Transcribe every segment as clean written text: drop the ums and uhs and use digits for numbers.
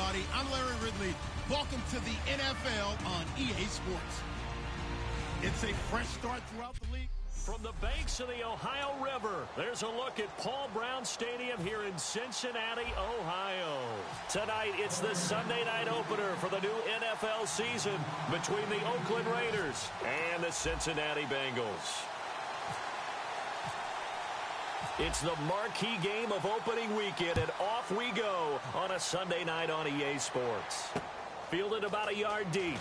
everybody. I'm Larry Ridley. Welcome to the NFL on EA Sports. It's a fresh start throughout the league. From the banks of the Ohio River, there's a look at Paul Brown Stadium here in Cincinnati, Ohio. Tonight, it's the Sunday night opener for the new NFL season between the Oakland Raiders and the Cincinnati Bengals. It's the marquee game of opening weekend, and off we go on a Sunday night on EA Sports. Fielded about a yard deep.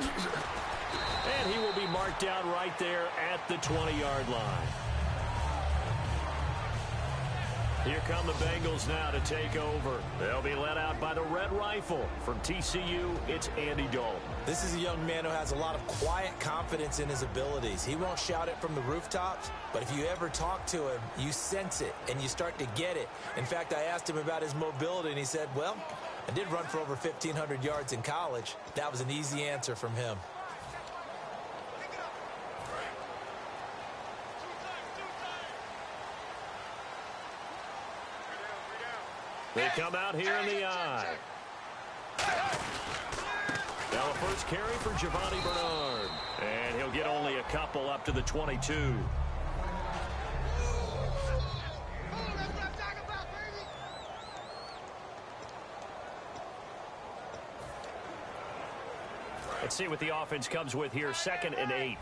And he will be marked down right there at the 20-yard line. Here come the Bengals now to take over. They'll be led out by the Red Rifle. From TCU, it's Andy Dalton. This is a young man who has a lot of quiet confidence in his abilities. He won't shout it from the rooftops, but if you ever talk to him, you sense it, and you start to get it. In fact, I asked him about his mobility, and he said, well, I did run for over 1,500 yards in college. That was an easy answer from him. They come out here in the eye. Now a first carry for Giovanni Bernard. And he'll get only a couple up to the 22. Let's see what the offense comes with here. 2nd and 8.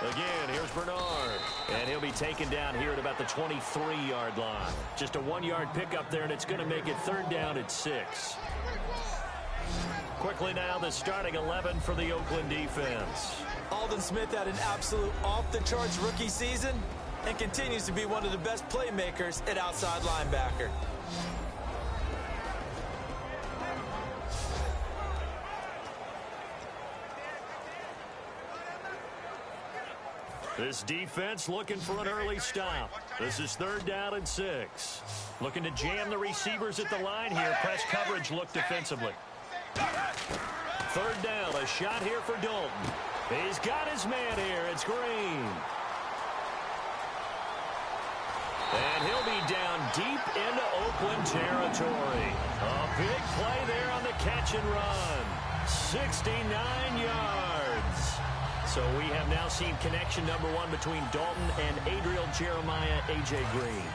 Again, here's Bernard, and he'll be taken down here at about the 23-yard line. Just a 1-yard pickup there, and it's going to make it 3rd down at 6. Quickly now, the starting 11 for the Oakland defense. Aldon Smith had an absolute off-the-charts rookie season and continues to be one of the best playmakers at outside linebacker. This defense looking for an early stop. This is 3rd down and 6. Looking to jam the receivers at the line here. Press coverage look defensively. 3rd down, a shot here for Dalton. He's got his man here. It's Green. And he'll be down deep into Oakland territory. A big play there on the catch and run. 69 yards. So we have now seen connection number 1 between Dalton and Adriel Jeremiah, A.J. Green.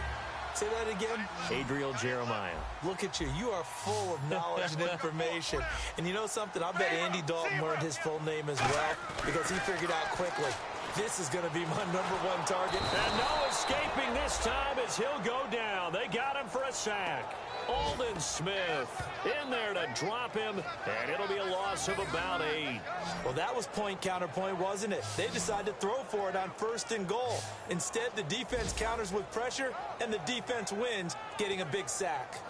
Say that again? Adriel Jeremiah. Look at you. You are full of knowledge and information. And you know something? I bet Andy Dalton learned his full name as well because he figured out quickly, this is going to be my number 1 target. And no escaping this time as he'll go down. They got him for a sack. Aldon Smith in there to drop him, and it'll be a loss of about 8. Well, that was point counterpoint, wasn't it? They decided to throw for it on 1st and goal. Instead, the defense counters with pressure, and the defense wins, getting a big sack.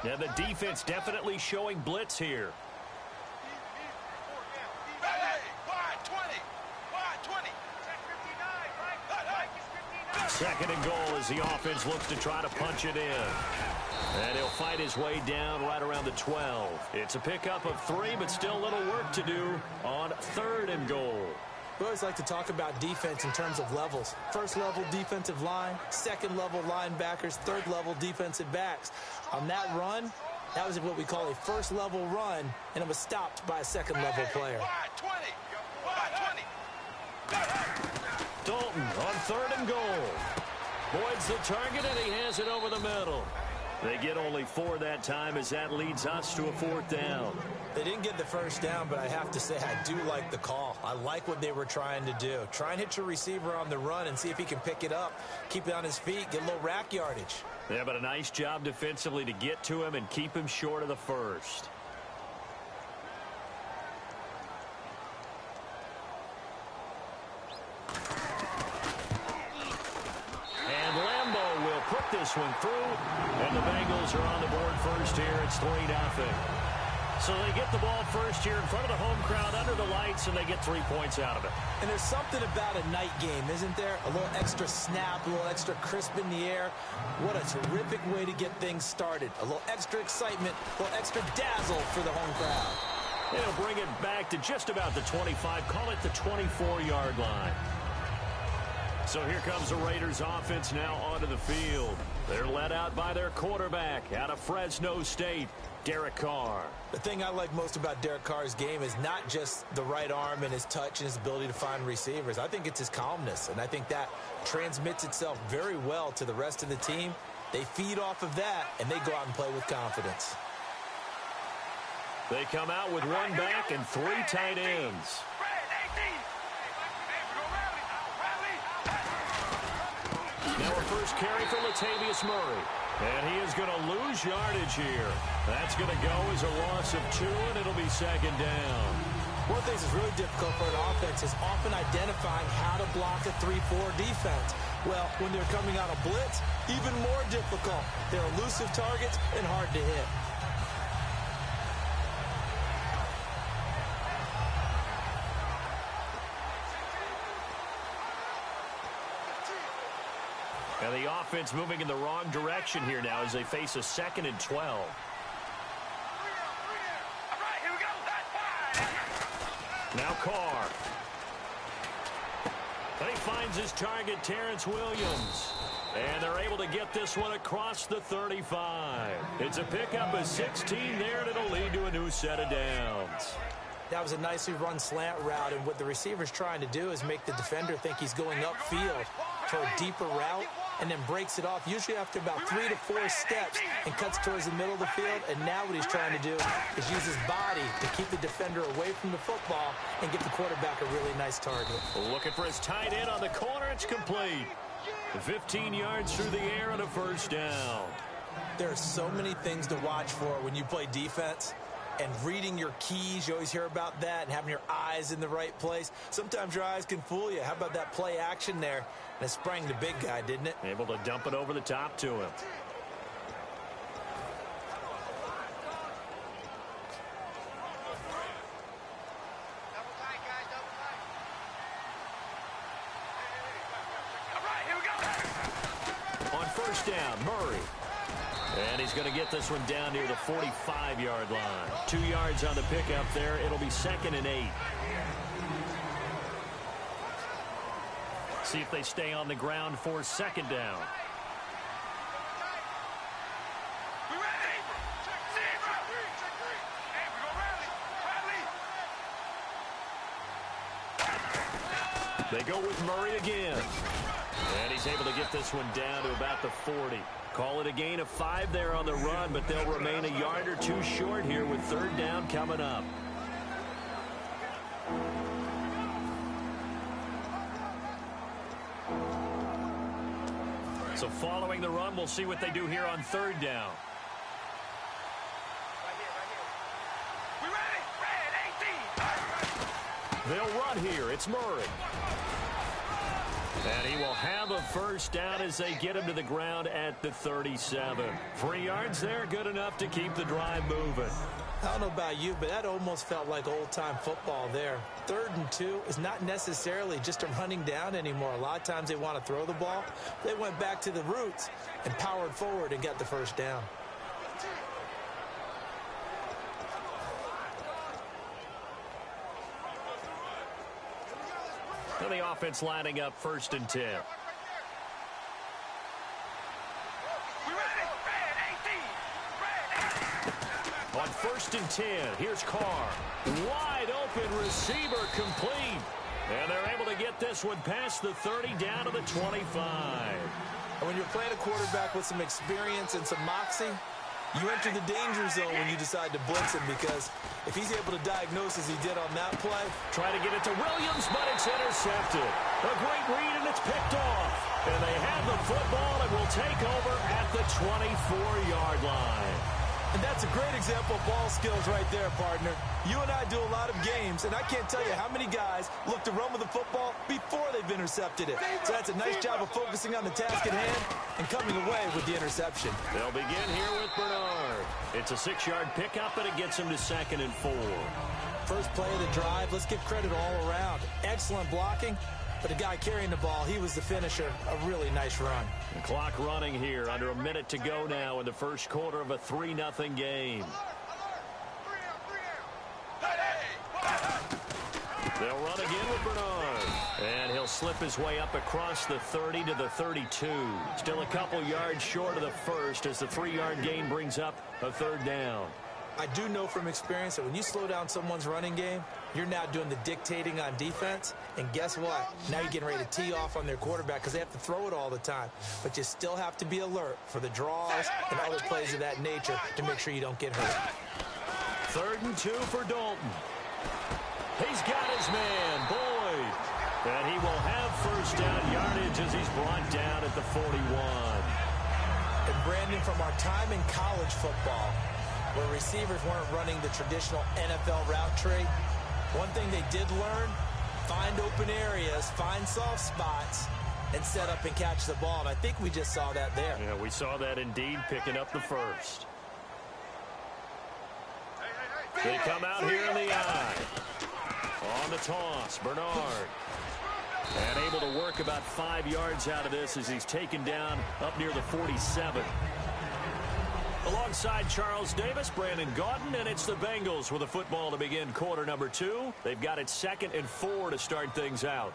Yeah, the defense definitely showing blitz here. 2nd and goal as the offense looks to try to punch it in. And he'll fight his way down right around the 12. It's a pickup of 3, but still a little work to do on 3rd and goal. We always like to talk about defense in terms of levels. 1st level defensive line, 2nd level linebackers, 3rd level defensive backs. On that run, that was what we call a 1st level run, and it was stopped by a 2nd level player. Dalton on 3rd and goal. Boyd's the target, and he has it over the middle. They get only 4 that time as that leads us to a 4th down. They didn't get the 1st down, but I have to say I do like the call. I like what they were trying to do. Try and hit your receiver on the run and see if he can pick it up. Keep it on his feet, get a little rack yardage. Yeah, but a nice job defensively to get to him and keep him short of the 1st. Put this one through, and the Bengals are on the board first here. It's 3-0. So they get the ball first here in front of the home crowd under the lights, and they get 3 points out of it. And there's something about a night game, isn't there? A little extra snap, a little extra crisp in the air. What a terrific way to get things started. A little extra excitement, a little extra dazzle for the home crowd. They'll bring it back to just about the 25, call it the 24-yard line. So here comes the Raiders offense now onto the field. They're led out by their quarterback out of Fresno State, Derek Carr. The thing I like most about Derek Carr's game is not just the right arm and his touch and his ability to find receivers. I think it's his calmness, and I think that transmits itself very well to the rest of the team. They feed off of that, and they go out and play with confidence. They come out with one back and three tight ends. Now a first carry for Latavius Murray. And he is going to lose yardage here. That's going to go as a loss of 2, and it'll be second down. One thing that's really difficult for an offense is often identifying how to block a 3-4 defense. Well, when they're coming out of blitz, even more difficult. They're elusive targets and hard to hit. And the offense moving in the wrong direction here now as they face a 2nd and 12. Now Carr. And he finds his target, Terrence Williams. And they're able to get this one across the 35. It's a pickup of 16 there, and it'll lead to a new set of downs. That was a nicely run slant route, and what the receiver's trying to do is make the defender think he's going upfield for a deeper route, and then breaks it off, usually after about 3 to 4 steps, and cuts towards the middle of the field. And now what he's trying to do is use his body to keep the defender away from the football and give the quarterback a really nice target. Looking for his tight end on the corner. It's complete. 15 yards through the air on a first down. There are so many things to watch for when you play defense. And reading your keys, you always hear about that, and having your eyes in the right place. Sometimes your eyes can fool you. How about that play action there? And it sprang the big guy, didn't it? Able to dump it over the top to him. On first down, Murray. And he's going to get this one down near the 45-yard line. 2 yards on the pickup there. It'll be 2nd and 8. See if they stay on the ground for 2nd down. They go with Murray again. And he's able to get this one down to about the 40. Call it a gain of 5 there on the run, but they'll remain a yard or 2 short here with 3rd down coming up. So following the run, we'll see what they do here on 3rd down. They'll run here. It's Murray. And he will have a first down as they get him to the ground at the 37. 3 yards there, good enough to keep the drive moving. I don't know about you, but that almost felt like old-time football there. 3rd and 2 is not necessarily just a running down anymore. A lot of times they want to throw the ball. They went back to the roots and powered forward and got the first down. And the offense lining up 1st and 10. On 1st and 10, here's Carr. Wide open receiver complete. And they're able to get this one past the 30 down to the 25. And when you're playing a quarterback with some experience and some moxie, you enter the danger zone when you decide to blitz him, because if he's able to diagnose as he did on that play. Try to get it to Williams, but it's intercepted. A great read, and it's picked off. And they have the football and will take over at the 24-yard line. And that's a great example of ball skills right there, partner. You and I do a lot of games, and I can't tell you how many guys look to run with the football before they've intercepted it. So that's a nice job of focusing on the task at hand and coming away with the interception. They'll begin here with Bernard. It's a 6-yard pickup, and it gets him to 2nd and 4. First play of the drive, let's give credit all around. Excellent blocking, but the guy carrying the ball, he was the finisher. A really nice run. The clock running here, under a minute to go now in the first quarter of a 3-0 game. They'll run again with Bernard. And he'll slip his way up across the 30 to the 32. Still a couple yards short of the first as the 3-yard gain brings up a third down. I do know from experience that when you slow down someone's running game, you're now doing the dictating on defense. And guess what? Now you're getting ready to tee off on their quarterback because they have to throw it all the time. But you still have to be alert for the draws and other plays of that nature to make sure you don't get hurt. 3rd and 2 for Dalton. He's got his man, Boyd. And he will have first down yardage as he's brought down at the 41. And Brandon, from our time in college football, where receivers weren't running the traditional NFL route tree, one thing they did learn, find open areas, find soft spots, and set up and catch the ball. And I think we just saw that there. Yeah, we saw that indeed, picking up the first. They come out here in the eye. On the toss, Bernard. And able to work about 5 yards out of this as he's taken down up near the 47. Alongside Charles Davis, Brandon Gaudin, and it's the Bengals with a football to begin quarter number 2. They've got it 2nd and 4 to start things out.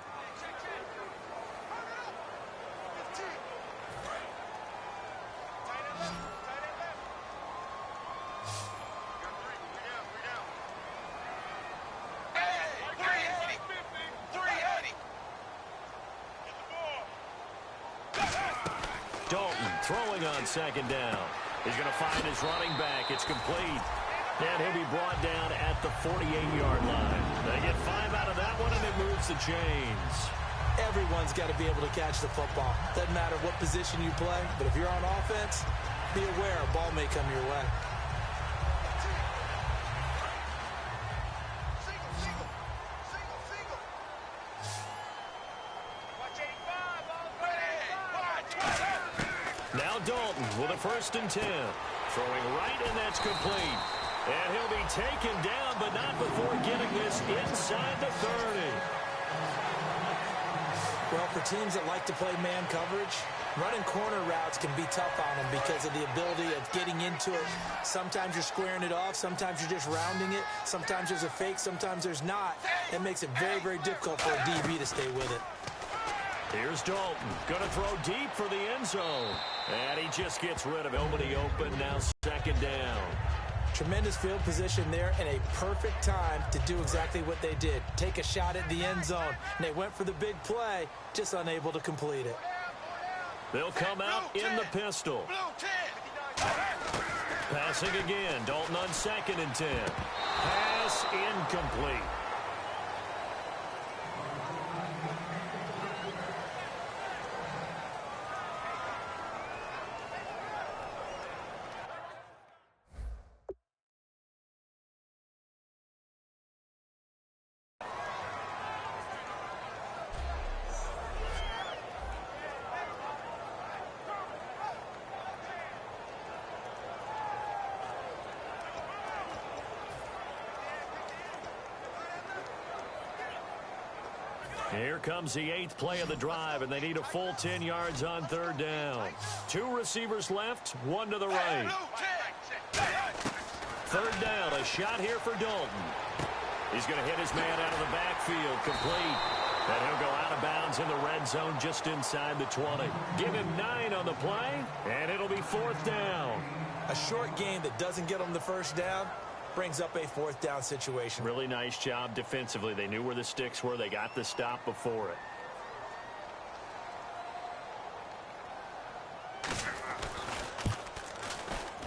Dalton throwing on 2nd down. He's going to find his running back. It's complete. And he'll be brought down at the 48-yard line. They get 5 out of that one, and it moves the chains. Everyone's got to be able to catch the football. Doesn't matter what position you play, but if you're on offense, be aware a ball may come your way. Now Dalton with a 1st and 10. Throwing right, and that's complete. And he'll be taken down, but not before getting this inside the 30. Well, for teams that like to play man coverage, running corner routes can be tough on them because of the ability of getting into it. Sometimes you're squaring it off. Sometimes you're just rounding it. Sometimes there's a fake. Sometimes there's not. That makes it very, very difficult for a DB to stay with it. Here's Dalton. Going to throw deep for the end zone. And he just gets rid of nobody open. Now 2nd down. Tremendous field position there and a perfect time to do exactly what they did. Take a shot at the end zone. And they went for the big play, just unable to complete it. They'll come out in the pistol. Passing again. Dalton on 2nd and 10. Pass incomplete. Here comes the 8th play of the drive, and they need a full 10 yards on 3rd down. 2 receivers left, 1 to the right. 3rd down, a shot here for Dalton. He's going to hit his man out of the backfield, complete. And he'll go out of bounds in the red zone just inside the 20. Give him 9 on the play, and it'll be 4th down. A short game that doesn't get them the first down brings up a 4th down situation. Really nice job defensively. They knew where the sticks were. They got the stop before it.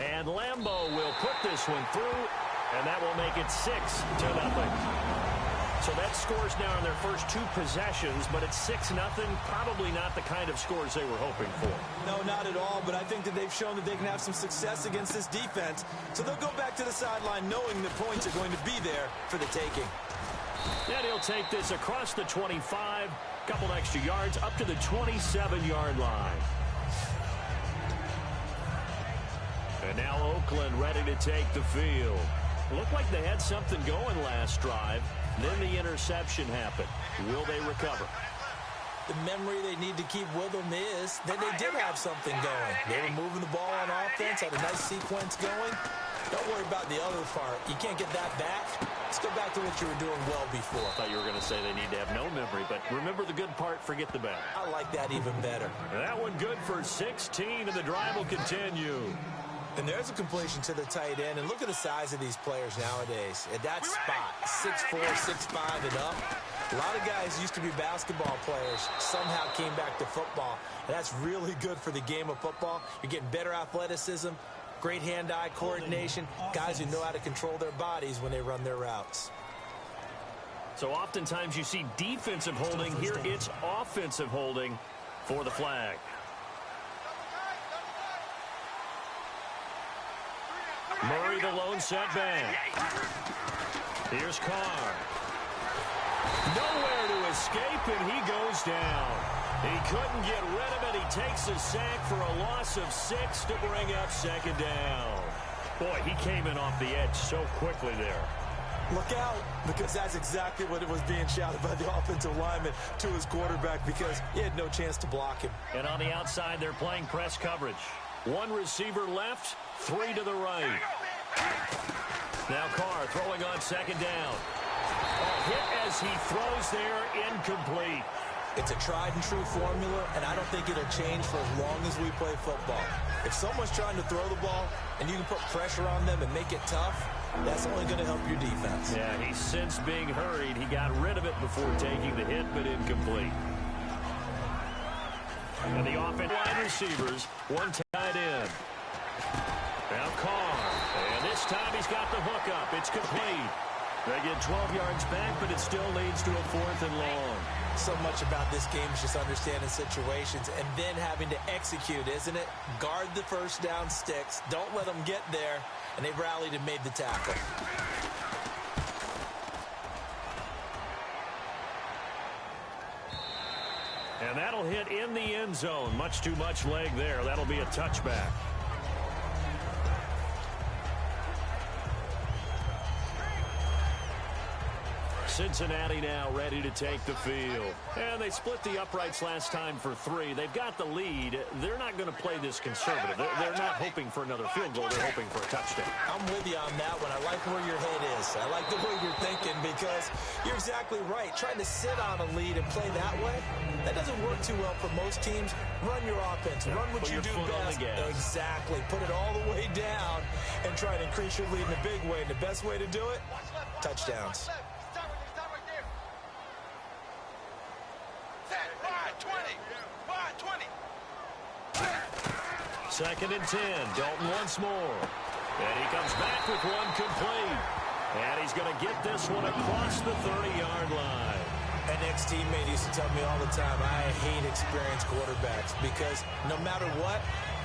And Lambeau will put this one through, and that will make it 6-0. So that scores now in their first 2 possessions, but it's 6-0. Probably not the kind of scores they were hoping for. No, not at all, but I think that they've shown that they can have some success against this defense. So they'll go back to the sideline knowing the points are going to be there for the taking. And he'll take this across the 25, couple extra yards, up to the 27-yard line. And now Oakland ready to take the field. Looked like they had something going last drive. Then the interception happened. Will they recover? The memory they need to keep with them is that they did have something going. They were moving the ball on offense, had a nice sequence going. Don't worry about the other part. You can't get that back. Let's go back to what you were doing well before. I thought you were going to say they need to have no memory, but remember the good part, forget the bad. I like that even better. That one good for 16, and the drive will continue. And there's a completion to the tight end. And look at the size of these players nowadays. At that spot, 6'4", 6'5", and up. A lot of guys used to be basketball players, somehow came back to football. And that's really good for the game of football. You're getting better athleticism, great hand-eye coordination, guys who know how to control their bodies when they run their routes. So oftentimes you see defensive holding. Here it's offensive holding for the flag. Murray the lone setback. Here's Carr. Nowhere to escape, and he goes down. He couldn't get rid of it. He takes a sack for a loss of 6 to bring up second down. Boy, he came in off the edge so quickly there. Look out, because that's exactly what it was being shouted by the offensive lineman to his quarterback, because he had no chance to block him. And on the outside, they're playing press coverage. One receiver left, 3 to the right. Now Carr throwing on second down. Hit as he throws there, incomplete. It's a tried-and-true formula, and I don't think it'll change for as long as we play football. If someone's trying to throw the ball and you can put pressure on them and make it tough, that's only going to help your defense. Yeah, he sensed being hurried. He got rid of it before taking the hit, but incomplete. And the offensive line receivers, one tight end. Now Carr, and this time he's got the hook up. It's complete. They get 12 yards back, but it still leads to a 4th and long. So much about this game is just understanding situations and then having to execute, isn't it? Guard the first down sticks. Don't let them get there. And they've rallied and made the tackle. And that'll hit in the end zone. Much too much leg there. That'll be a touchback. Cincinnati now ready to take the field. And they split the uprights last time for 3. They've got the lead. They're not going to play this conservative. They're not hoping for another field goal. They're hoping for a touchdown. I'm with you on that one. I like where your head is. I like the way you're thinking, because you're exactly right. Trying to sit on a lead and play that way, that doesn't work too well for most teams. Run your offense. Run what you do best. Exactly. Put it all the way down and try to increase your lead in a big way. And the best way to do it, touchdowns. 2nd and 10. Dalton once more. And he comes back with one complete. And he's going to get this one across the 30-yard line. An ex-teammate used to tell me all the time, I hate experienced quarterbacks, because no matter what,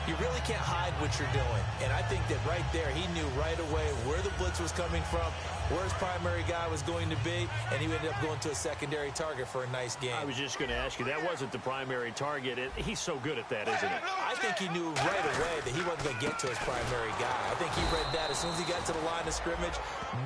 you really can't hide what you're doing. And I think that right there, he knew right away where the blitz was coming from, where his primary guy was going to be, and he ended up going to a secondary target for a nice game. I was just going to ask you, that wasn't the primary target. He's so good at that, isn't he? I think he knew right away that he wasn't going to get to his primary guy. I think he read that as soon as he got to the line of scrimmage,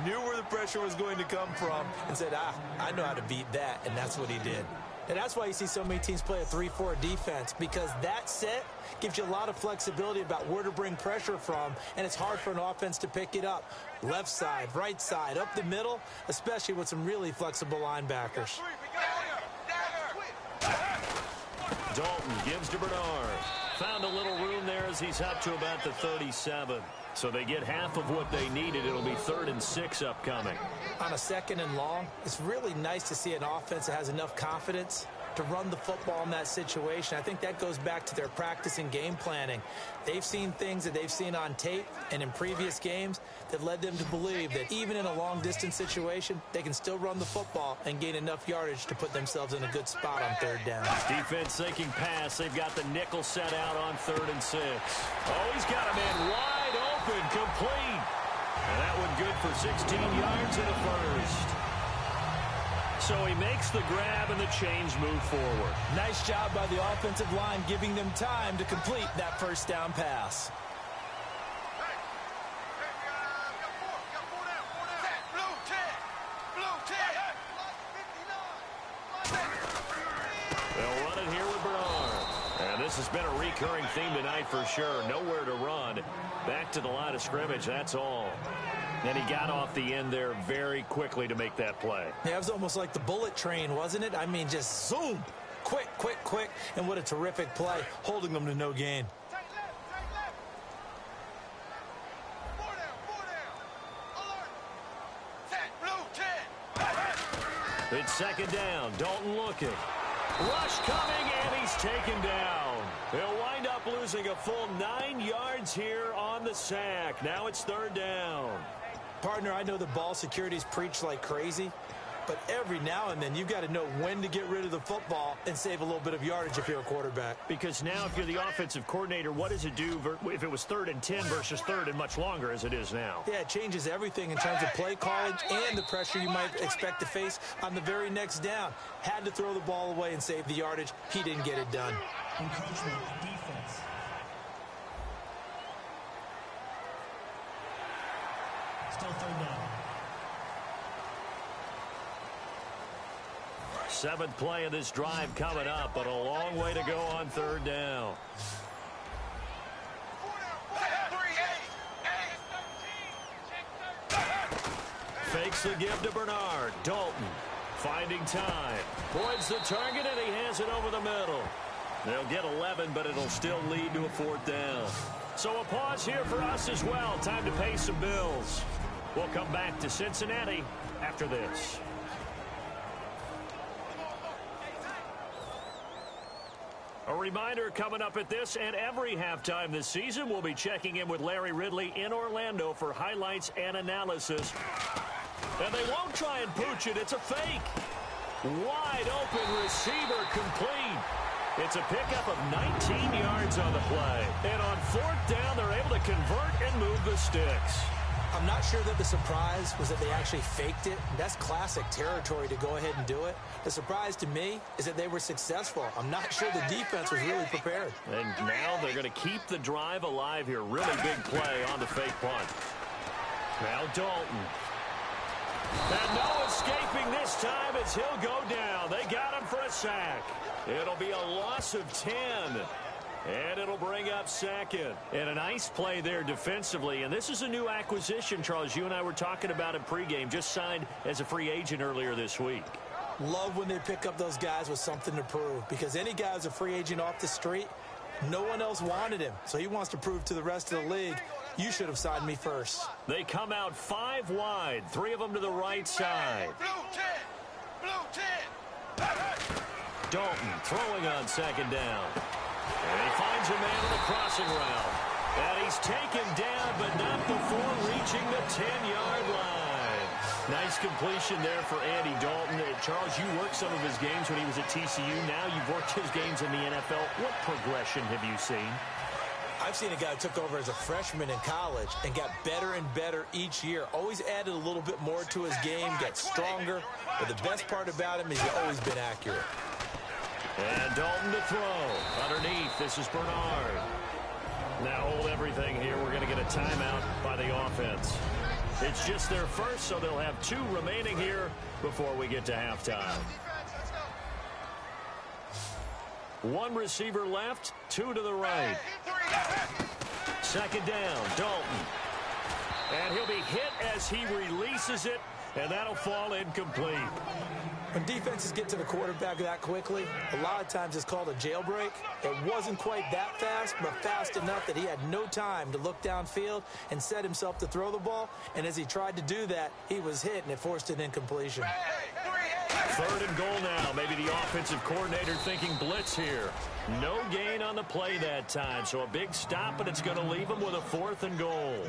knew where the pressure was going to come from, and said, I know how to beat that, and that's what he did. And that's why you see so many teams play a 3-4 defense, because that set gives you a lot of flexibility about where to bring pressure from, and it's hard for an offense to pick it up. Left side, right side, up the middle, especially with some really flexible linebackers. Dalton gives to Bernard. Found a little room there as he's up to about the 37. So they get half of what they needed. It'll be 3rd and 6 upcoming. On a 2nd and long, it's really nice to see an offense that has enough confidence to run the football in that situation. I think that goes back to their practice and game planning. They've seen things that they've seen on tape and in previous games that led them to believe that even in a long-distance situation, they can still run the football and gain enough yardage to put themselves in a good spot on 3rd down. Defense thinking pass. They've got the nickel set out on 3rd and 6. Oh, he's got a man wide open, complete. And that one good for 16 yards and a first. So he makes the grab and the chains move forward. Nice job by the offensive line, giving them time to complete that first down pass. They'll run This has been a recurring theme tonight for sure. Nowhere to run. Back to the line of scrimmage, that's all. And he got off the end there very quickly to make that play. Yeah, it was almost like the bullet train, wasn't it? I mean, just zoom. Quick, quick, quick. And what a terrific play, holding them to no gain. It's second down. Dalton looking. Rush coming, and he's taken down. He'll wind up losing a full 9 yards here on the sack. Now it's third down. Partner, I know the ball security's preached like crazy, but every now and then you've got to know when to get rid of the football and save a little bit of yardage if you're a quarterback. Because now if you're the offensive coordinator, what does it do if it was 3rd and 10 versus 3rd and much longer as it is now? Yeah, it changes everything in terms of play calling and the pressure you might expect to face on the very next down. Had to throw the ball away and save the yardage. He didn't get it done. Encroachment defense. Still third down. 7th play of this drive coming up, but a long way to go on third down. Fakes the give to Bernard. Dalton finding time. Voids the target, and he has it over the middle. They'll get 11, but it'll still lead to a 4th down. So a pause here for us as well. Time to pay some bills. We'll come back to Cincinnati after this. A reminder coming up at this and every halftime this season, we'll be checking in with Larry Ridley in Orlando for highlights and analysis. And they won't try and pooch it. It's a fake. Wide open receiver complete. It's a pickup of 19 yards on the play. And on 4th down, they're able to convert and move the sticks. I'm not sure that the surprise was that they actually faked it. That's classic territory to go ahead and do it. The surprise to me is that they were successful. I'm not sure the defense was really prepared. And now they're going to keep the drive alive here. Really big play on the fake punt. Now Dalton. And no escaping this time as he'll go down. They got him for a sack. It'll be a loss of 10. And it'll bring up 2nd. And a nice play there defensively. And this is a new acquisition, Charles. You and I were talking about it pregame. Just signed as a free agent earlier this week. Love when they pick up those guys with something to prove. Because any guy who's a free agent off the street, no one else wanted him. So he wants to prove to the rest of the league, you should have signed me first. They come out 5 wide. 3 of them to the right side. Dalton throwing on 2nd down. And he finds a man on the crossing route. And he's taken down, but not before reaching the 10-yard line. Nice completion there for Andy Dalton. Charles, you worked some of his games when he was at TCU. Now you've worked his games in the NFL. What progression have you seen? I've seen a guy who took over as a freshman in college and got better and better each year. Always added a little bit more to his game, got stronger. But the best part about him is he's always been accurate. And Dalton to throw. Underneath, this is Bernard. Now hold everything here. We're going to get a timeout by the offense. It's just their first, so they'll have 2 remaining here before we get to halftime. 1 receiver left, 2 to the right. 2nd down, Dalton. And he'll be hit as he releases it, and that'll fall incomplete. When defenses get to the quarterback that quickly, a lot of times it's called a jailbreak. It wasn't quite that fast, but fast enough that he had no time to look downfield and set himself to throw the ball. And as he tried to do that, he was hit, and it forced an incompletion. 3rd and goal now. Maybe the offensive coordinator thinking blitz here. No gain on the play that time, so a big stop, and it's going to leave him with a 4th and goal.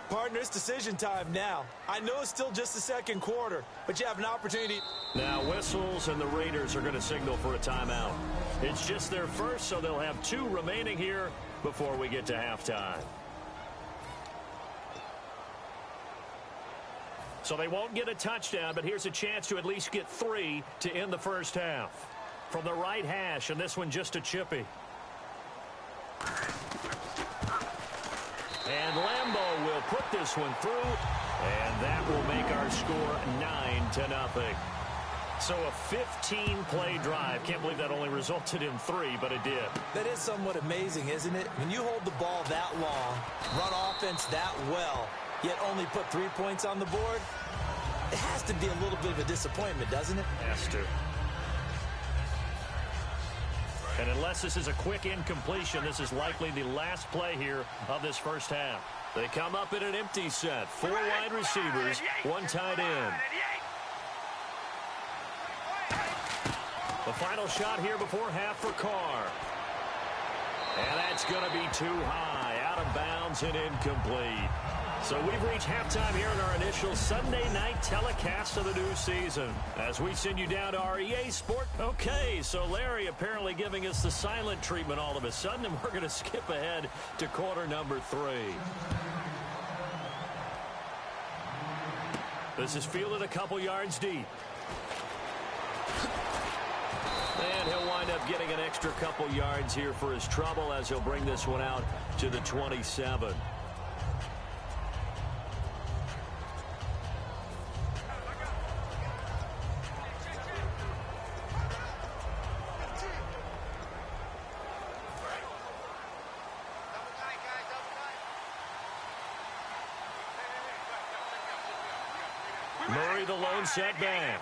Partner, it's decision time now. I know it's still just the 2nd quarter, but you have an opportunity. Now whistles, and the Raiders are going to signal for a timeout. It's just their first, so they'll have 2 remaining here before we get to halftime. So they won't get a touchdown, but here's a chance to at least get 3 to end the first half. From the right hash, and this one just a chippy. And Lambeau will put this one through, and that will make our score 9-0. So a 15-play drive. Can't believe that only resulted in 3, but it did. That is somewhat amazing, isn't it? When you hold the ball that long, run offense that well, yet only put 3 points on the board, it has to be a little bit of a disappointment, doesn't it? Has to. And unless this is a quick incompletion, this is likely the last play here of this first half. They come up in an empty set. 4 wide receivers, 1 tight end. The final shot here before half for Carr. And that's going to be too high, out of bounds and incomplete. So we've reached halftime here in our initial Sunday night telecast of the new season. As we send you down to our EA Sport. Okay, so Larry apparently giving us the silent treatment all of a sudden, and we're going to skip ahead to quarter number 3. This is fielded a couple yards deep. And he'll wind up getting an extra couple yards here for his trouble as he'll bring this one out to the 27. Murray the lone setback.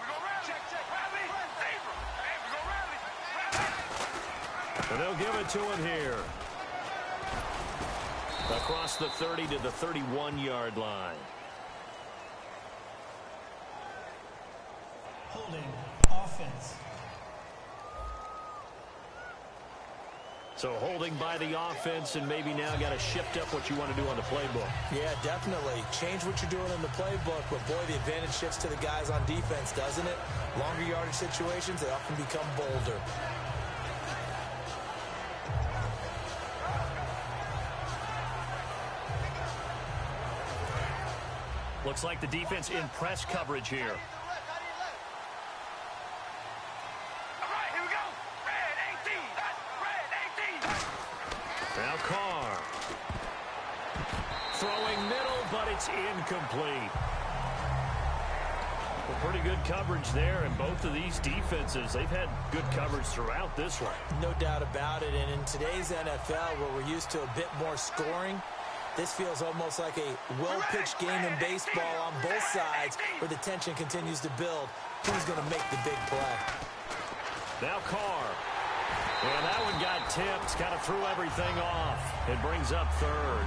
And they'll give it to him here. Across the 30 to the 31-yard line. Holding offense. So holding by the offense, and maybe now got to shift up what you want to do on the playbook. Yeah, definitely. Change what you're doing in the playbook, but boy, the advantage shifts to the guys on defense, doesn't it? Longer yardage situations, they often become bolder. Looks like the defense in press coverage here. Now Carr. Throwing middle, but it's incomplete. Well, pretty good coverage there, and both of these defenses, they've had good coverage throughout this one. No doubt about it, and in today's NFL, where we're used to a bit more scoring, this feels almost like a well-pitched game in baseball on both sides, where the tension continues to build. Who's going to make the big play? Now Carr. And that one got tipped, kind of threw everything off. It brings up third.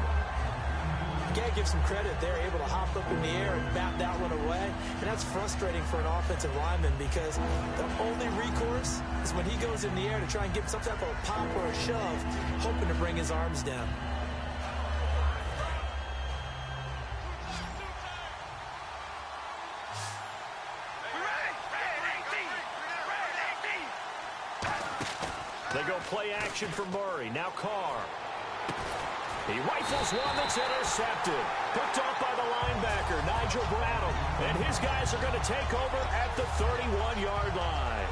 You got to give some credit. They're able to hop up in the air and bat that one away. And that's frustrating for an offensive lineman because the only recourse is when he goes in the air to try and get some type of a pop or a shove, hoping to bring his arms down. They go play action for Murray. Now Carr. He rifles one that's intercepted. Picked off by the linebacker, Nigel Bradham. And his guys are going to take over at the 31-yard line.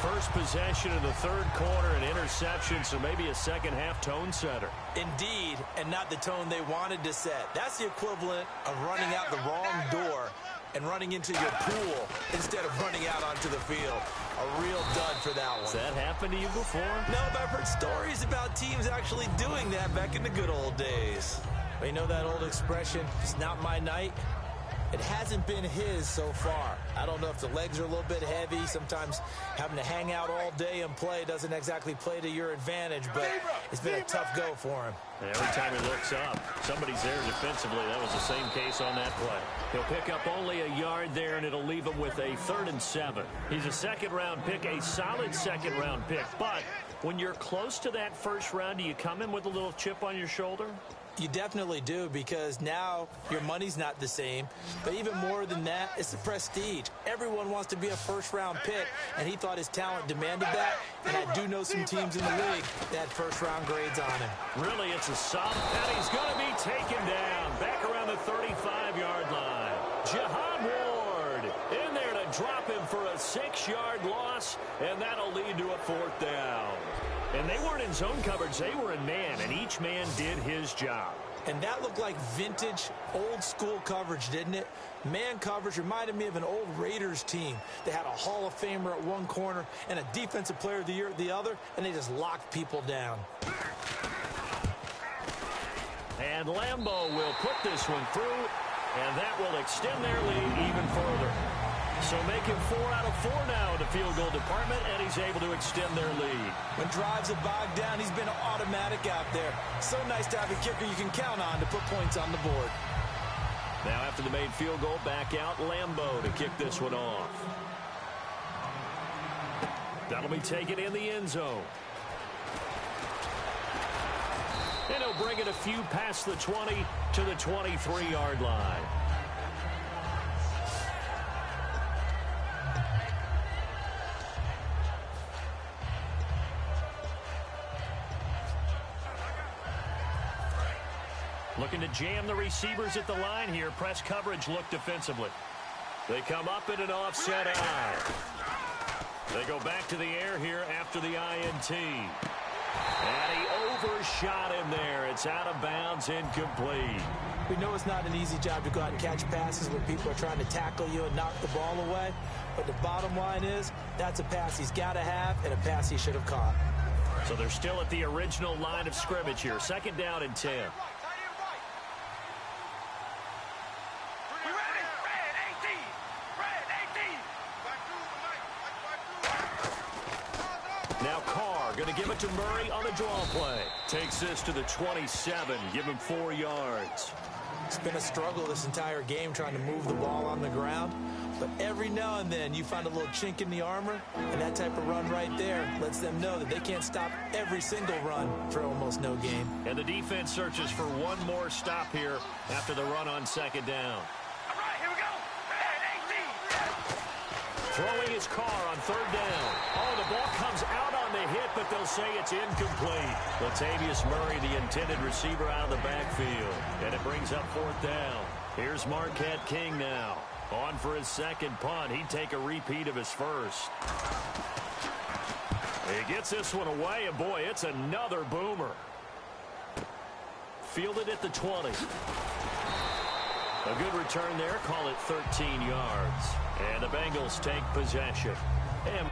First possession of the third quarter, an interception, so maybe a second-half tone setter. Indeed, and not the tone they wanted to set. That's the equivalent of running out the wrong door and running into your pool instead of running out onto the field. A real dud for that one. Has that happened to you before? No, but I've heard stories about teams actually doing that back in the good old days. But you know that old expression, it's not my night? It hasn't been his so far. I don't know if the legs are a little bit heavy. Sometimes having to hang out all day and play doesn't exactly play to your advantage, but it's been a tough go for him. And every time he looks up, somebody's there defensively. That was the same case on that play. He'll pick up only a yard there, and it'll leave him with a 3rd and 7. He's a second-round pick, a solid second-round pick. But when you're close to that first round, do you come in with a little chip on your shoulder? You definitely do, because now your money's not the same. But even more than that, it's the prestige. Everyone wants to be a first-round pick, and he thought his talent demanded that. And I do know some teams in the league that had first-round grades on him. Really, it's a solid. And he's going to be taken down back around the 35-yard line. Jahan Ward in there to drop him for a 6-yard loss, and that'll lead to a 4th down. And they weren't in zone coverage, they were in man, and each man did his job. And that looked like vintage, old-school coverage, didn't it? Man coverage reminded me of an old Raiders team. They had a Hall of Famer at one corner and a Defensive Player of the Year at the other, and they just locked people down. And Lambeau will put this one through, and that will extend their lead even further. So make him 4 out of 4 now in the field goal department, and he's able to extend their lead. When drives have bogged down, he's been automatic out there. So nice to have a kicker you can count on to put points on the board. Now after the made field goal, back out Lambeau to kick this one off. That'll be taken in the end zone. And he'll bring it a few past the 20 to the 23-yard line. Looking to jam the receivers at the line here. Press coverage look defensively. They come up in an offset eye. They go back to the air here after the INT. And he overshot him there. It's out of bounds, incomplete. We know it's not an easy job to go out and catch passes when people are trying to tackle you and knock the ball away. But the bottom line is, that's a pass he's got to have and a pass he should have caught. So they're still at the original line of scrimmage here. 2nd down and 10. Now Carr going to give it to Murray on the draw play. Takes this to the 27. Give him 4 yards. It's been a struggle this entire game trying to move the ball on the ground. But every now and then you find a little chink in the armor, and that type of run right there lets them know that they can't stop every single run for almost no gain. And the defense searches for one more stop here after the run on 2nd down. All right, here we go. Throwing his Carr on 3rd down. Oh, the ball comes out on the hit, but they'll say it's incomplete. Latavius Murray, the intended receiver, out of the backfield. And it brings up 4th down. Here's Marquette King now. On for his 2nd punt. He'd take a repeat of his first. He gets this one away, and boy, it's another boomer. Fielded at the 20. A good return there. Call it 13 yards. And the Bengals take possession. And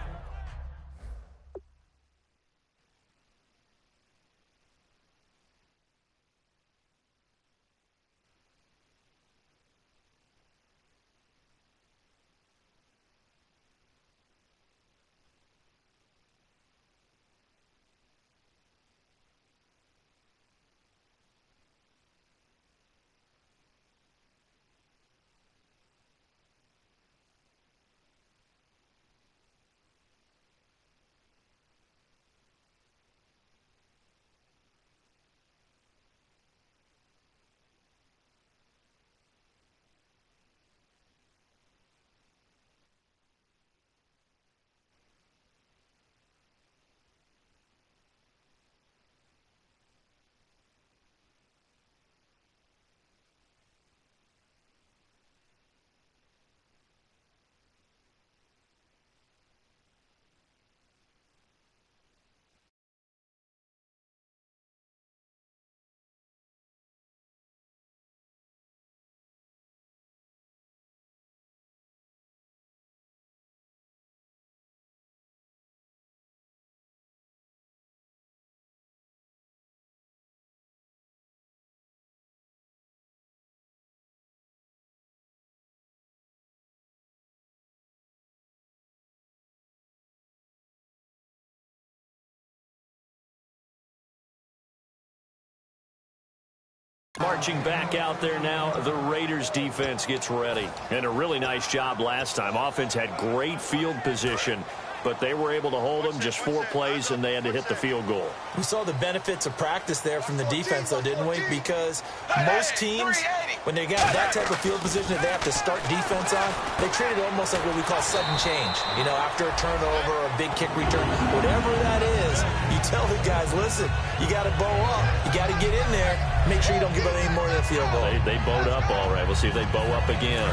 marching back out there now, the Raiders defense gets ready. And a really nice job last time. Offense had great field position, but they were able to hold them just 4 plays, and they had to hit the field goal. We saw the benefits of practice there from the defense, though, didn't we? Because most teams, when they got that type of field position that they have to start defense on, they treat it almost like what we call sudden change. You know, after a turnover or a big kick return, whatever that is, you tell the guys, listen, you got to bow up. You got to get in there. Make sure you don't give up any more than a field goal. They bowed up all right. We'll see if they bow up again.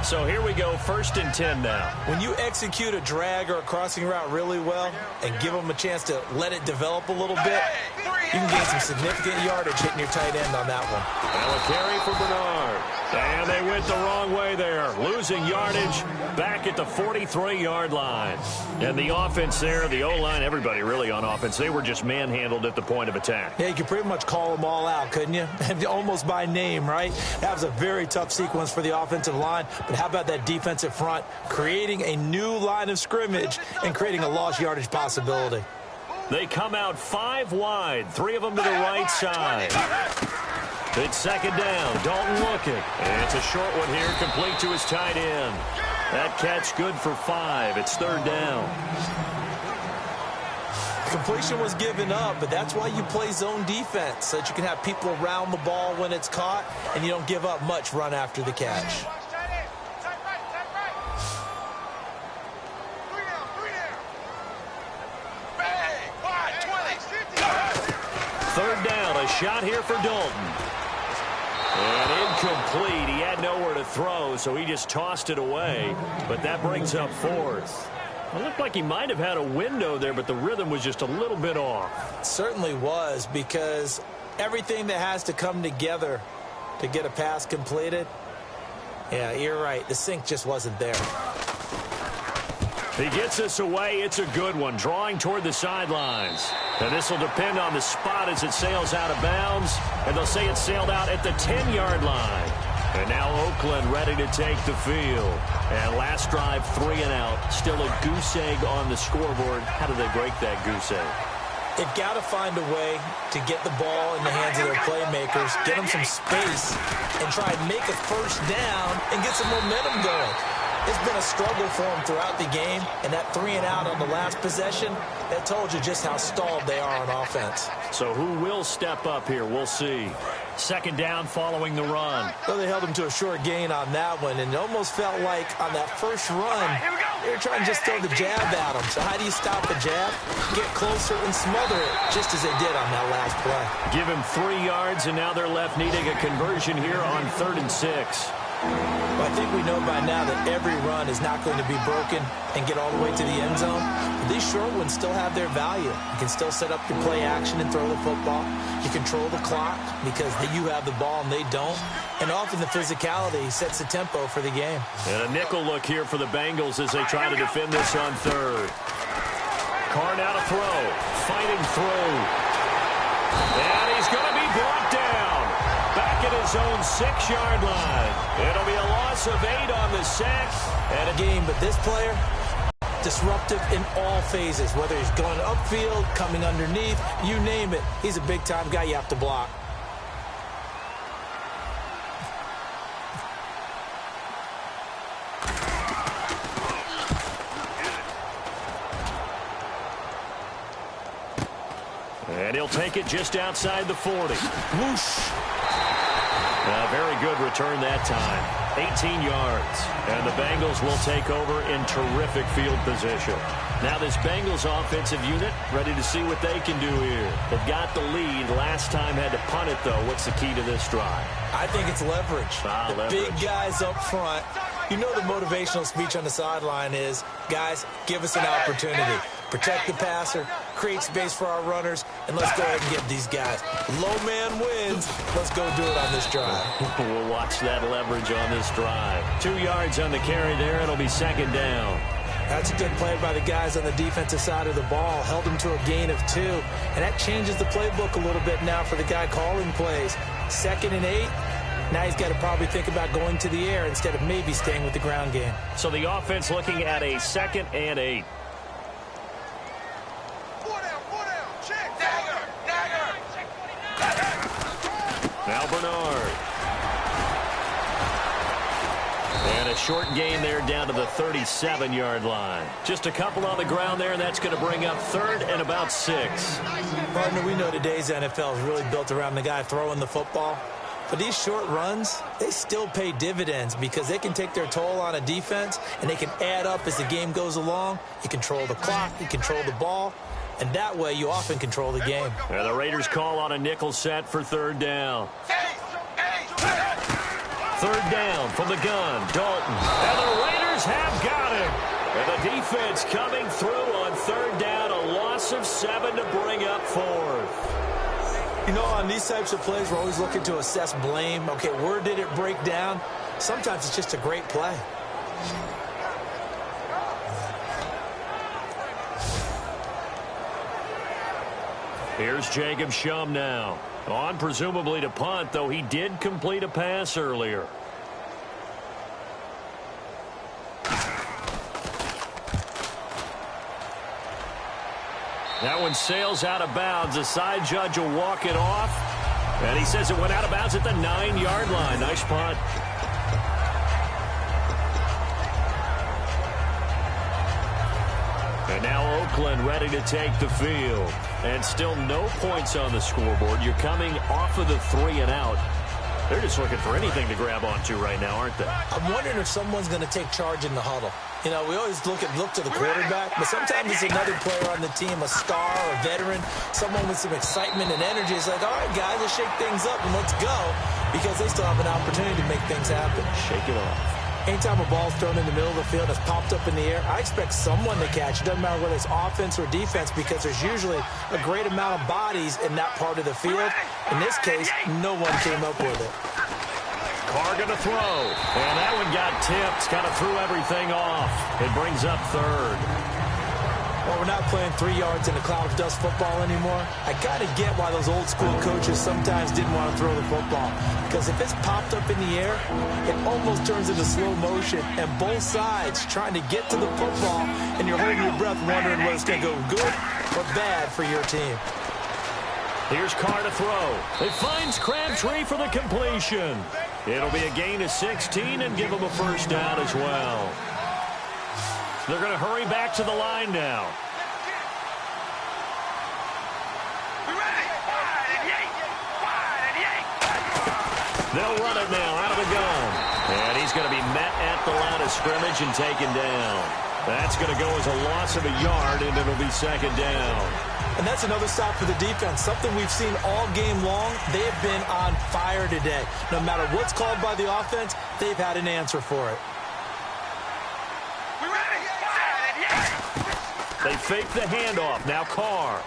So here we go, 1st and 10 now. When you execute a drag or a crossing route really well and give them a chance to let it develop a little bit, you can gain some significant yardage hitting your tight end on that one. Now a carry for Bernard. And they went the wrong way there. Losing yardage back at the 43-yard line. And the offense there, the O-line, everybody really on offense, they were just manhandled at the point of attack. Yeah, you could pretty much call them all out, couldn't you? Almost by name, right? That was a very tough sequence for the offensive line. But how about that defensive front creating a new line of scrimmage and creating a lost yardage possibility? They come out 5 wide, 3 of them to the right side. It's 2nd down. Dalton looking. And it's a short one here, complete to his tight end. That catch good for 5. It's 3rd down. Completion was given up, but that's why you play zone defense, so that you can have people around the ball when it's caught, and you don't give up much run after the catch. Third down, a shot here for Dalton. And incomplete. He had nowhere to throw, so he just tossed it away. But that brings up 4th. It looked like he might have had a window there, but the rhythm was just a little bit off. It certainly was, because everything that has to come together to get a pass completed, yeah, you're right. The sync just wasn't there. He gets this away. It's a good one, drawing toward the sidelines. And this will depend on the spot as it sails out of bounds. And they'll say it sailed out at the 10-yard line. And now Oakland ready to take the field. And last drive, 3 and out. Still a goose egg on the scoreboard. How do they break that goose egg? They've got to find a way to get the ball in the hands of their playmakers, get them some space, and try and make a first down and get some momentum going. It's been a struggle for them throughout the game, and that 3 and out on the last possession, that told you just how stalled they are on offense. So who will step up here? We'll see. 2nd down following the run. Well, they held them to a short gain on that one, and it almost felt like on that first run, they were trying to just throw the jab at them. So how do you stop a jab? Get closer and smother it, just as they did on that last play. Give him 3 yards, and now they're left needing a conversion here on 3rd and 6. Well, I think we know by now that every run is not going to be broken and get all the way to the end zone. But these short ones still have their value. You can still set up your play action and throw the football. You control the clock because you have the ball and they don't. And often the physicality sets the tempo for the game. And a nickel look here for the Bengals as they try to defend this on 3rd. Carr now to throw. Fighting through. And he's going to be brought down. Back at his own 6-yard line. It'll be a loss of 8 on the sack. And a game, but this player, disruptive in all phases, whether he's going upfield, coming underneath, you name it. He's a big-time guy you have to block. And he'll take it just outside the 40. Whoosh. A very good return that time. 18 yards. And the Bengals will take over in terrific field position. Now this Bengals offensive unit ready to see what they can do here. They've got the lead. Last time had to punt it, though. What's the key to this drive? I think it's leverage. Leverage. Big guys up front. You know the motivational speech on the sideline is, guys, give us an opportunity. Protect the passer, create space for our runners, and let's go ahead and get these guys. Low man wins. Let's go do it on this drive. We'll watch that leverage on this drive. 2 yards on the carry there. It'll be 2nd down. That's a good play by the guys on the defensive side of the ball. Held them to a gain of 2. And that changes the playbook a little bit now for the guy calling plays. 2nd and 8. Now he's got to probably think about going to the air instead of maybe staying with the ground game. So the offense looking at a 2nd and 8. Now Bernard. And a short gain there down to the 37-yard line. Just a couple on the ground there, and that's going to bring up 3rd and about 6. Partner, we know today's NFL is really built around the guy throwing the football. But these short runs, they still pay dividends because they can take their toll on a defense, and they can add up as the game goes along. You control the clock, you control the ball, and that way you often control the game. And the Raiders call on a nickel set for 3rd down. Third down from the gun. Dalton. And the Raiders have got him. And the defense coming through on third down. A loss of 7 to bring up fourth. You know, on these types of plays, we're always looking to assess blame. Okay, where did it break down? Sometimes it's just a great play. Here's Jacob Shum now. On presumably to punt, though he did complete a pass earlier. That one sails out of bounds. The side judge will walk it off. And he says it went out of bounds at the 9-yard line. Nice punt. And now Oakland ready to take the field. And still no points on the scoreboard. You're coming off of the 3 and out. They're just looking for anything to grab onto right now, aren't they? I'm wondering if someone's going to take charge in the huddle. You know, we always look to the quarterback, but sometimes it's another player on the team, a star, a veteran, someone with some excitement and energy. It's like, all right, guys, let's shake things up and let's go, because they still have an opportunity to make things happen. Shake it off. Anytime a ball's thrown in the middle of the field, it's popped up in the air, I expect someone to catch. It doesn't matter whether it's offense or defense, because there's usually a great amount of bodies in that part of the field. In this case, no one came up with it. Carr going to throw. And that one got tipped. Kind of threw everything off. It brings up third. Well, we're not playing 3 yards in a cloud of dust football anymore. I got to get why those old school coaches sometimes didn't want to throw the football. Because if it's popped up in the air, it almost turns into slow motion. And both sides trying to get to the football, and you're holding your breath wondering whether it's going to go good or bad for your team. Here's Carr to throw. It finds Crabtree for the completion. It'll be a gain of 16 and give him a first down as well. They're going to hurry back to the line now. They'll run it now out of the gun. And he's going to be met at the line of scrimmage and taken down. That's going to go as a loss of a yard, and it'll be second down. And that's another stop for the defense, something we've seen all game long. They have been on fire today. No matter what's called by the offense, they've had an answer for it. They fake the handoff. Now Carr.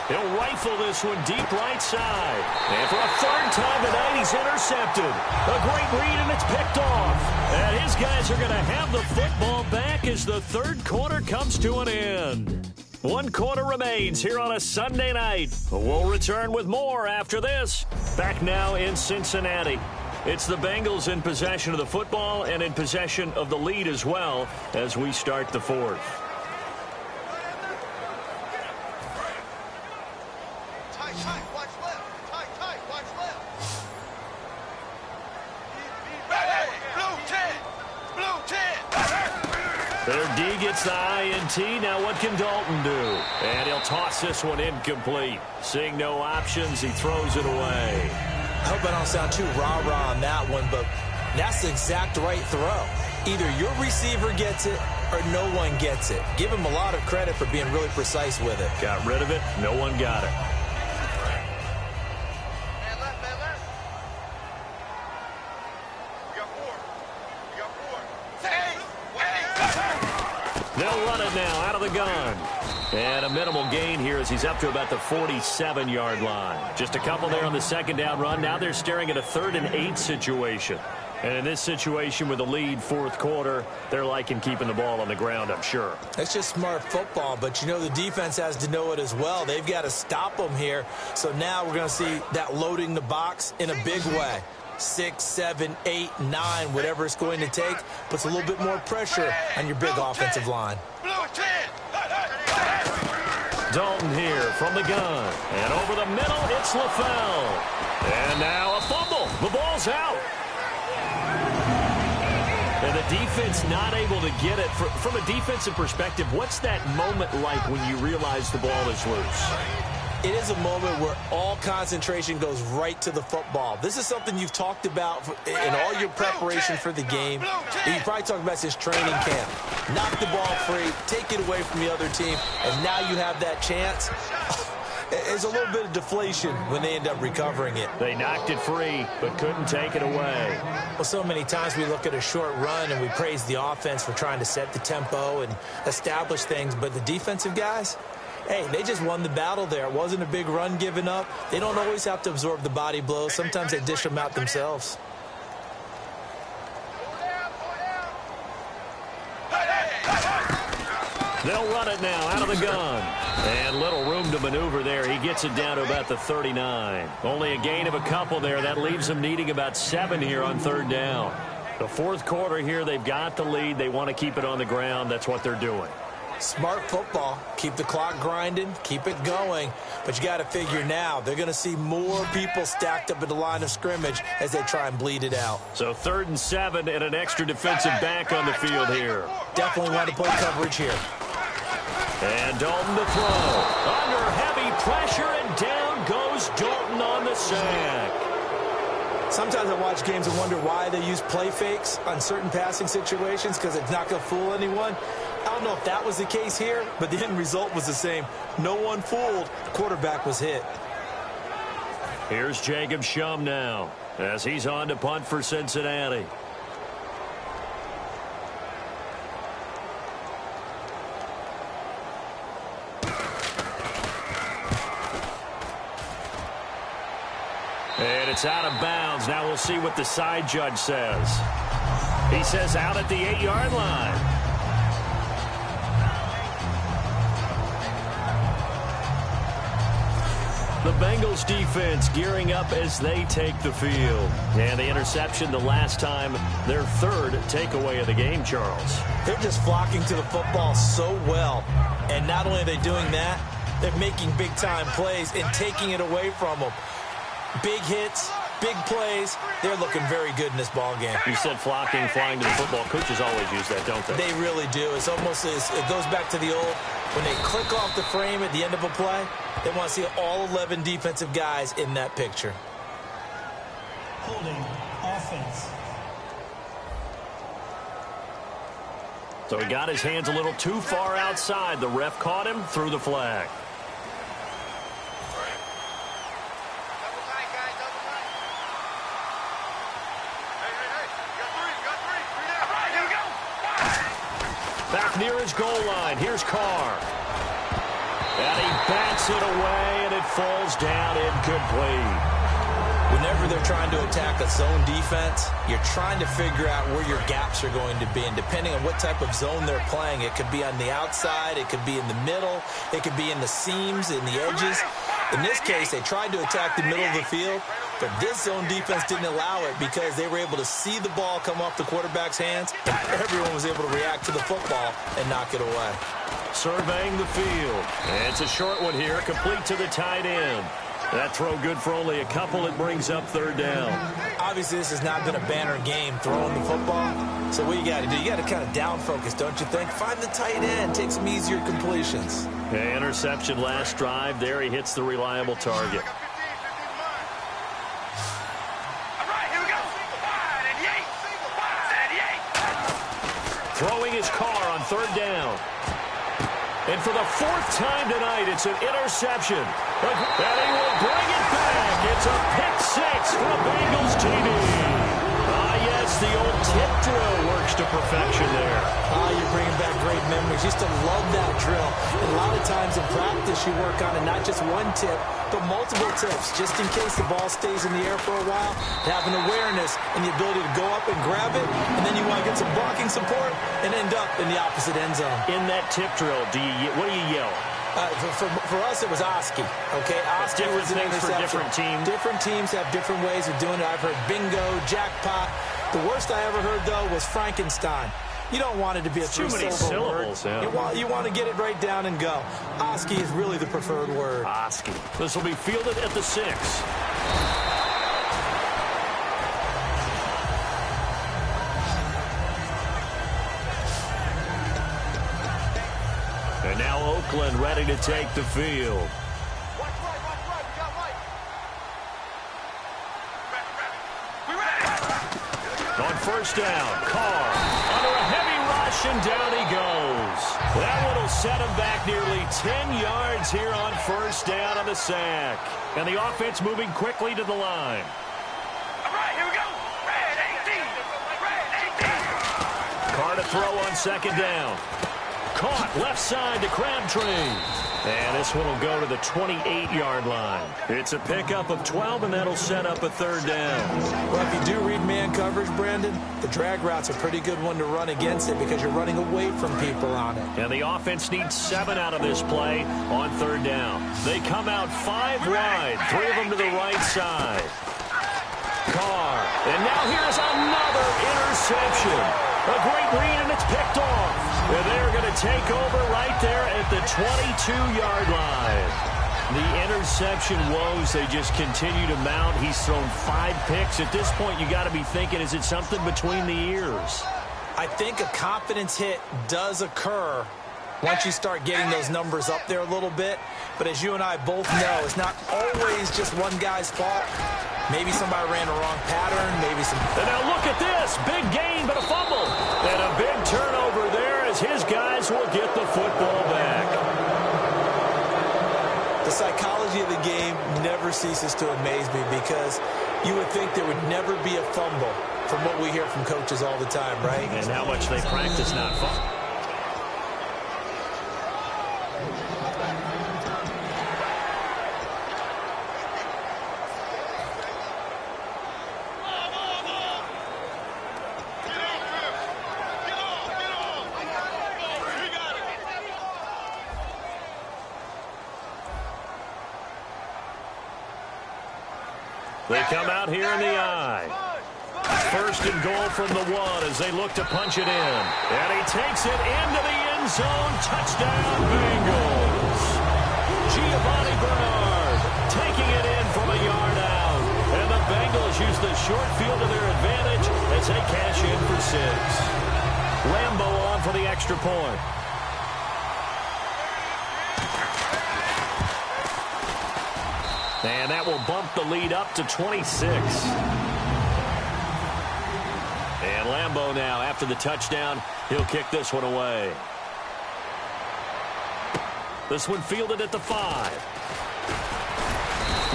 He'll rifle this one deep right side. And for a third time tonight, he's intercepted. A great read, and it's picked off. And his guys are going to have the football back as the third quarter comes to an end. 1 quarter remains here on a Sunday night. We'll return with more after this. Back now in Cincinnati. It's the Bengals in possession of the football and in possession of the lead as well as we start the fourth. Their D gets the INT. Now what can Dalton do? And he'll toss this one incomplete. Seeing no options, he throws it away. I hope I don't sound too rah-rah on that one, but that's the exact right throw. Either your receiver gets it or no one gets it. Give him a lot of credit for being really precise with it. Got rid of it. No one got it. They'll run it now out of the gun. And a minimal gain here as he's up to about the 47-yard line. Just a couple there on the second down run. Now they're staring at a 3rd and 8 situation. And in this situation with the lead fourth quarter, they're liking keeping the ball on the ground, I'm sure. It's just smart football, but you know the defense has to know it as well. They've got to stop them here. So now we're going to see that loading the box in a big way. 6, 7, 8, 9, whatever it's going to take, puts a little bit more pressure on your big offensive line. Dalton here from the gun. And over the middle, it's LaFell. And now a fumble. The ball's out. And the defense not able to get it. From a defensive perspective, what's that moment like when you realize the ball is loose? It is a moment where all concentration goes right to the football. This is something you've talked about in all your preparation for the game. You probably talked about since training camp. Knock the ball free, take it away from the other team, and now you have that chance. There's a little bit of deflation when they end up recovering it. They knocked it free, but couldn't take it away. Well, so many times we look at a short run and we praise the offense for trying to set the tempo and establish things, but the defensive guys, hey, they just won the battle there. It wasn't a big run given up. They don't always have to absorb the body blows. Sometimes they dish them out themselves. They'll run it now out of the gun. And little room to maneuver there. He gets it down to about the 39. Only a gain of a couple there. That leaves them needing about 7 here on third down. The fourth quarter here, they've got the lead. They want to keep it on the ground. That's what they're doing. Smart football. Keep the clock grinding. Keep it going. But you got to figure now, they're going to see more people stacked up at the line of scrimmage as they try and bleed it out. So 3rd and 7 and an extra defensive back on the field here. Definitely want to play coverage here. And Dalton to throw. Under heavy pressure, and down goes Dalton on the sack. Sometimes I watch games and wonder why they use play fakes on certain passing situations, because it's not going to fool anyone. I don't know if that was the case here, but the end result was the same. No one fooled. The quarterback was hit. Here's Jacob Schum now as he's on to punt for Cincinnati. And it's out of bounds. Now we'll see what the side judge says. He says out at the 8-yard line. The Bengals defense gearing up as they take the field. And the interception the last time, their 3rd takeaway of the game, Charles. They're just flocking to the football so well. And not only are they doing that, they're making big-time plays and taking it away from them. Big hits, big plays. They're looking very good in this ball game. You said flocking, flying to the football. Coaches always use that, don't they? They really do. It's almost as it goes back to the old, when they click off the frame at the end of a play, they want to see all 11 defensive guys in that picture. Holding offense. So he got his hands a little too far outside. The ref caught him, threw the flag. Back near his goal line. Here's Carr. And he bats it away, and it falls down incomplete. Whenever they're trying to attack a zone defense, you're trying to figure out where your gaps are going to be. And depending on what type of zone they're playing, it could be on the outside, it could be in the middle, it could be in the seams, in the edges. In this case, they tried to attack the middle of the field, but this zone defense didn't allow it because they were able to see the ball come off the quarterback's hands, and everyone was able to react to the football and knock it away. Surveying the field. And it's a short one here, complete to the tight end. That throw good for only a couple. It brings up 3rd down. Obviously, this has not been a banner game throwing the football. So what you got to do, you got to kind of down focus, don't you think? Find the tight end, take some easier completions. Okay, interception last drive. There he hits the reliable target. Throwing his Carr on 3rd down. And for the 4th time tonight, it's an interception. And he will bring it back. It's a pick 6 for Bengals TD. Yes, the old tip drill works to perfection there. You're bringing back great memories. Used to love that drill. And a lot of times in practice, you work on it, not just one tip, but multiple tips, just in case the ball stays in the air for a while. To have an awareness and the ability to go up and grab it, and then you want to get some blocking support and end up in the opposite end zone. In that tip drill, what do you yell? For us, it was Oski. Okay, Oski was an things for different teams. Different teams have different ways of doing it. I've heard bingo, jackpot. The worst I ever heard, though, was Frankenstein. You don't want it to be a too many syllables. Yeah. You want to get it right down and go. Oski is really the preferred word. Oski. This will be fielded at the 6. And now Oakland ready to take the field. On 1st down, Carr under a heavy rush, rush, and down he goes. That one will set him back nearly 10 yards here on first down on the sack. And the offense moving quickly to the line. All right, here we go. Red 18. Red 18. Carr to throw on second down. Caught left side to Crabtree. And this one will go to the 28-yard line. It's a pickup of 12, and that'll set up a third down. Well, if you do read man coverage, Brandon, the drag route's a pretty good one to run against it because you're running away from people on it. And the offense needs 7 out of this play on third down. They come out 5 wide, 3 of them to the right side. Carr. And now here's another interception. A great read, and it's picked off. And they're going to take over right there at the 22-yard line. The interception woes, they just continue to mount. He's thrown 5 picks. At this point, you got to be thinking, is it something between the ears? I think a confidence hit does occur once you start getting those numbers up there a little bit. But as you and I both know, it's not always just one guy's fault. Maybe somebody ran a wrong pattern, maybe some... And now look at this. Big gain, but a fumble. And a big turnover there as his guys will get the football back. The psychology of the game never ceases to amaze me because you would think there would never be a fumble from what we hear from coaches all the time, right? And how much they practice not fumbling. They come out here in the I. First and goal from the 1 as they look to punch it in. And he takes it into the end zone. Touchdown, Bengals. Giovanni Bernard taking it in from a yard out. And the Bengals use the short field to their advantage as they cash in for 6. Lambo on for the extra point. And that will bump the lead up to 26. And Lambo now, after the touchdown, he'll kick this one away. This one fielded at the 5.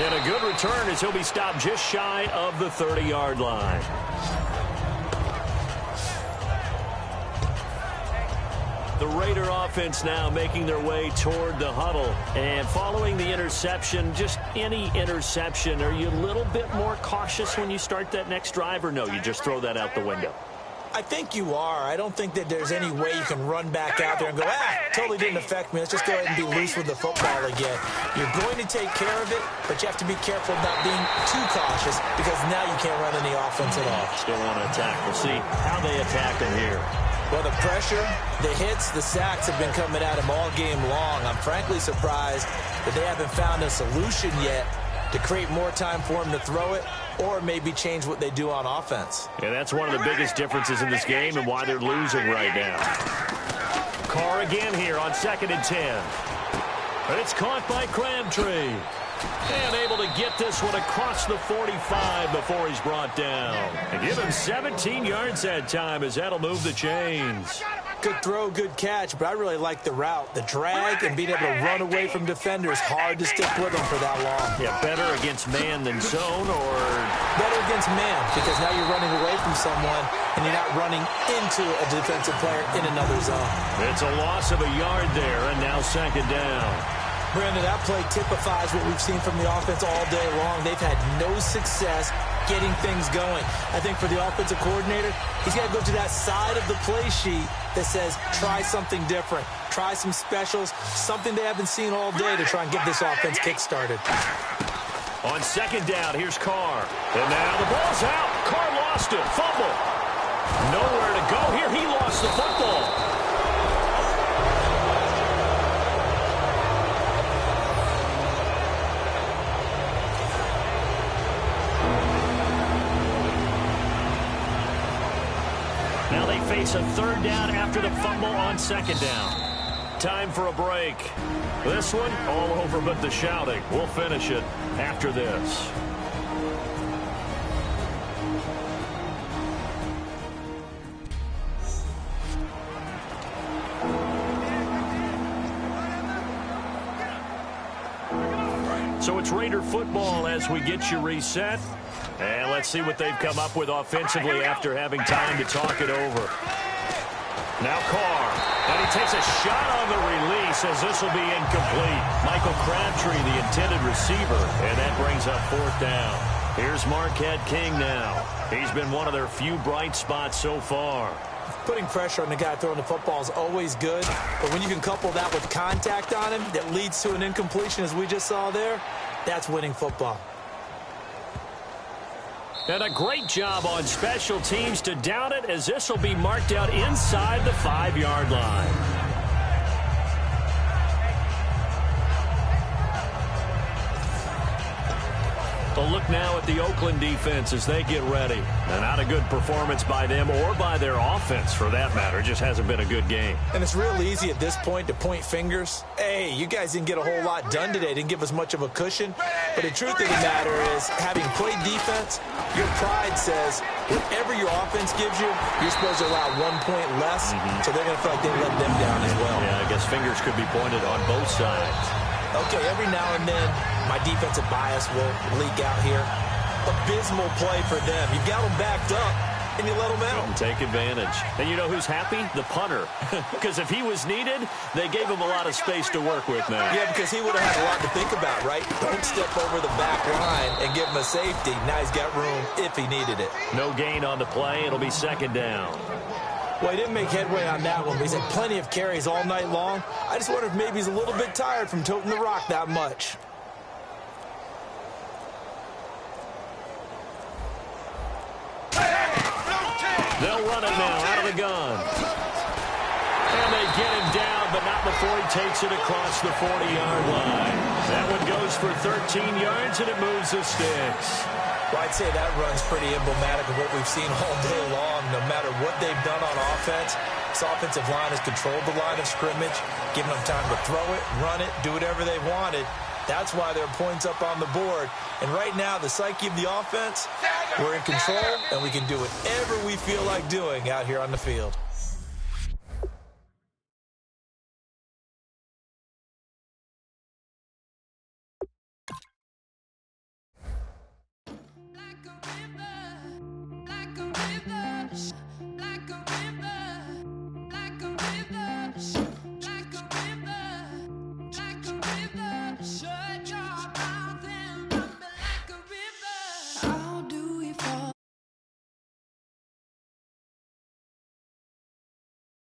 And a good return as he'll be stopped just shy of the 30-yard line. The Raider offense now making their way toward the huddle. And following the interception, just any interception, are you a little bit more cautious when you start that next drive, or no, you just throw that out the window? I think you are. I don't think that there's any way you can run back out there and go, totally didn't affect me. Let's just go ahead and be loose with the football again. You're going to take care of it, but you have to be careful of not being too cautious because now you can't run any offense at all. Still want to attack. We'll see how they attack him here. Well, the pressure, the hits, the sacks have been coming at him all game long. I'm frankly surprised that they haven't found a solution yet to create more time for him to throw it or maybe change what they do on offense. And that's one of the biggest differences in this game and why they're losing right now. Carr again here on 2nd and 10. And it's caught by Crabtree. And able to get this one across the 45 before he's brought down. And give him 17 yards that time as that'll move the chains. Good throw, good catch, but I really like the route. The drag and being able to run away from defenders, hard to stick with them for that long. Yeah, better against man than zone, or? Better against man, because now you're running away from someone and you're not running into a defensive player in another zone. It's a loss of a yard there, and now 2nd down. Brandon, that play typifies what we've seen from the offense all day long. They've had no success getting things going. I think for the offensive coordinator, he's got to go to that side of the play sheet that says, try something different. Try some specials, something they haven't seen all day to try and get this offense kick-started. On 2nd down, here's Carr. And now the ball's out. Carr lost it. Fumble. Nowhere to go here. He lost the football. Now they face a 3rd down after the fumble on 2nd down. Time for a break. This one, all over but the shouting. We'll finish it after this. So it's Raider football as we get you reset. And let's see what they've come up with offensively after having time to talk it over. Now Carr. And he takes a shot on the release as this will be incomplete. Michael Crabtree, the intended receiver. And that brings up 4th down. Here's Marquette King now. He's been one of their few bright spots so far. Putting pressure on the guy throwing the football is always good, but when you can couple that with contact on him that leads to an incompletion, as we just saw there, that's winning football. And a great job on special teams to down it, as this will be marked out inside the 5-yard line. A look now at the Oakland defense as they get ready. And not a good performance by them or by their offense, for that matter. It just hasn't been a good game. And it's real easy at this point to point fingers. Hey, you guys didn't get a whole lot done today. Didn't give us much of a cushion. But the truth of the matter is, having played defense, your pride says whatever your offense gives you, you're supposed to allow 1 point less. So they're going to feel like they let them down as well. Yeah, I guess fingers could be pointed on both sides. Okay, every now and then, my defensive bias will leak out here. Abysmal play for them. You've got them backed up, and you let them out. And take advantage. And you know who's happy? The punter. Because if he was needed, they gave him a lot of space to work with now. Yeah, because he would have had a lot to think about, right? Don't step over the back line and give him a safety. Now he's got room if he needed it. No gain on the play. It'll be 2nd down. Well, he didn't make headway on that one, but he's had plenty of carries all night long. I just wonder if maybe he's a little bit tired from toting the rock that much. They'll run it now out of the gun. And they get him down, but not before he takes it across the 40-yard line. That one goes for 13 yards, and it moves the sticks. Well, I'd say that run's pretty emblematic of what we've seen all day long. No matter what they've done on offense, this offensive line has controlled the line of scrimmage, given them time to throw it, run it, do whatever they wanted. That's why there are points up on the board. And right now, the psyche of the offense, we're in control, and we can do whatever we feel like doing out here on the field.